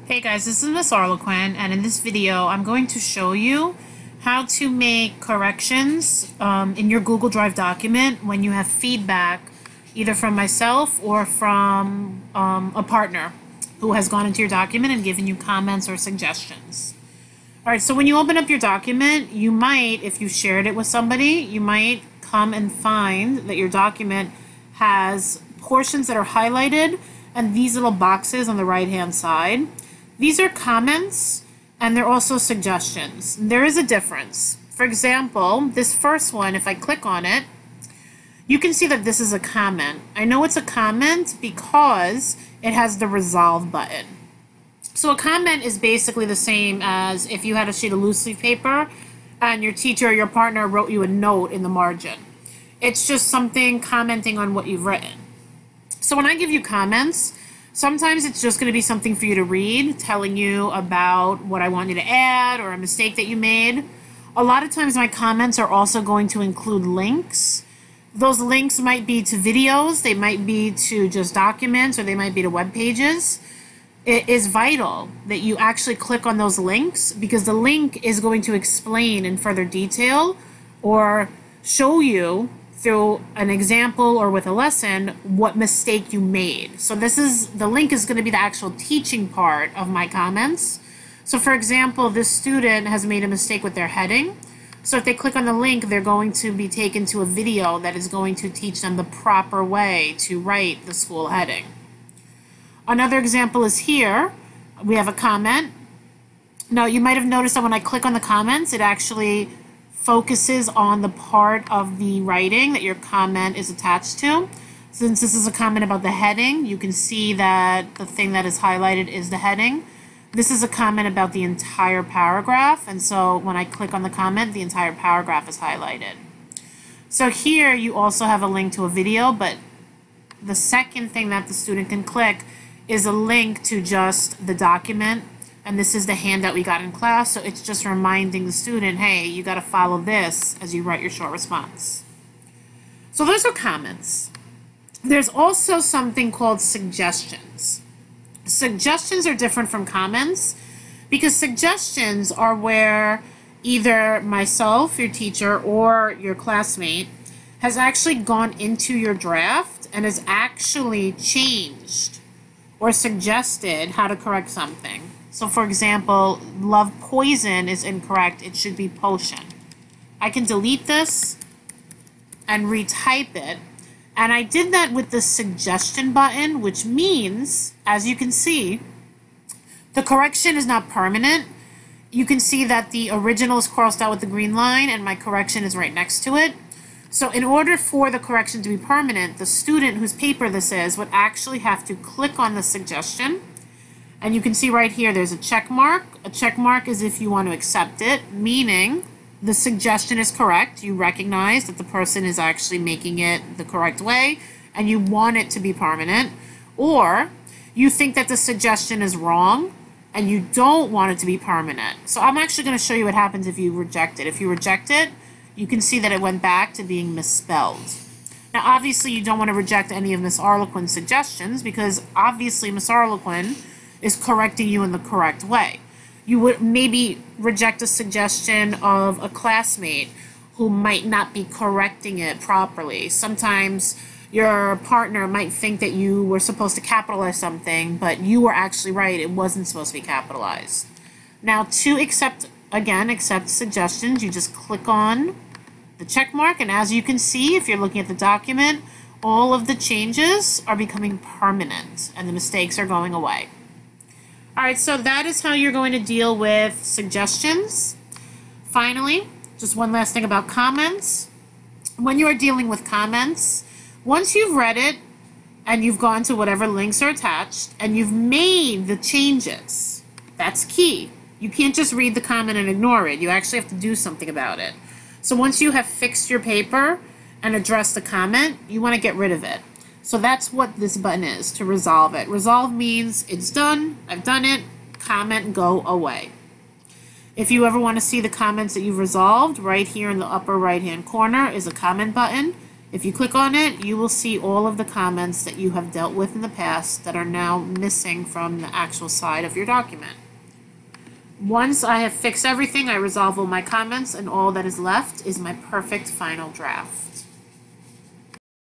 Hey guys, this is Miss Arlequin, and in this video I'm going to show you how to make corrections in your Google Drive document when you have feedback either from myself or from a partner who has gone into your document and given you comments or suggestions. Alright, so when you open up your document, you might, if you shared it with somebody, you might come and find that your document has portions that are highlighted and these little boxes on the right hand side. These are comments and they're also suggestions. There is a difference. For example, this first one, if I click on it, you can see that this is a comment. I know it's a comment because it has the resolve button. So a comment is basically the same as if you had a sheet of loose leaf paper and your teacher or your partner wrote you a note in the margin. It's just something commenting on what you've written. So when I give you comments, sometimes it's just going to be something for you to read, telling you about what I want you to add or a mistake that you made. A lot of times my comments are also going to include links. Those links might be to videos, they might be to just documents, or they might be to web pages. It is vital that you actually click on those links because the link is going to explain in further detail or show you through an example or with a lesson what mistake you made. So the link is going to be the actual teaching part of my comments. So for example, this student has made a mistake with their heading. So if they click on the link, they're going to be taken to a video that is going to teach them the proper way to write the school heading. Another example is here. We have a comment. Now you might have noticed that when I click on the comments, it actually focuses on the part of the writing that your comment is attached to. Since this is a comment about the heading, you can see that the thing that is highlighted is the heading. This is a comment about the entire paragraph, and so when I click on the comment, the entire paragraph is highlighted. So here you also have a link to a video, but the second thing that the student can click is a link to just the document. And this is the handout we got in class, so it's just reminding the student, hey, you got to follow this as you write your short response. So those are comments. There's also something called suggestions. Suggestions are different from comments because suggestions are where either myself, your teacher, or your classmate has actually gone into your draft and has actually changed or suggested how to correct something. So for example, love poison is incorrect. It should be potion. I can delete this and retype it. And I did that with the suggestion button, which means, as you can see, the correction is not permanent. You can see that the original is crossed out with the green line and my correction is right next to it. So in order for the correction to be permanent, the student whose paper this is would actually have to click on the suggestion. And you can see right here there's a check mark. A check mark is if you want to accept it, meaning the suggestion is correct. You recognize that the person is actually making it the correct way and you want it to be permanent. Or you think that the suggestion is wrong and you don't want it to be permanent. So I'm actually going to show you what happens if you reject it. If you reject it, you can see that it went back to being misspelled. Now obviously you don't want to reject any of Miss Arlequin's suggestions because obviously Miss Arlequin is correcting you in the correct way. You would maybe reject a suggestion of a classmate who might not be correcting it properly. Sometimes your partner might think that you were supposed to capitalize something, but you were actually right, it wasn't supposed to be capitalized. Now to accept suggestions, you just click on the check mark, and as you can see, if you're looking at the document, all of the changes are becoming permanent and the mistakes are going away. Alright, so that is how you're going to deal with suggestions. Finally, just one last thing about comments. When you are dealing with comments, once you've read it and you've gone to whatever links are attached and you've made the changes, that's key. You can't just read the comment and ignore it. You actually have to do something about it. So once you have fixed your paper and addressed the comment, you want to get rid of it. So that's what this button is, to resolve it. Resolve means it's done, I've done it, comment, go away. If you ever want to see the comments that you've resolved, right here in the upper right hand corner is a comment button. If you click on it, you will see all of the comments that you have dealt with in the past that are now missing from the actual side of your document. Once I have fixed everything, I resolve all my comments, and all that is left is my perfect final draft.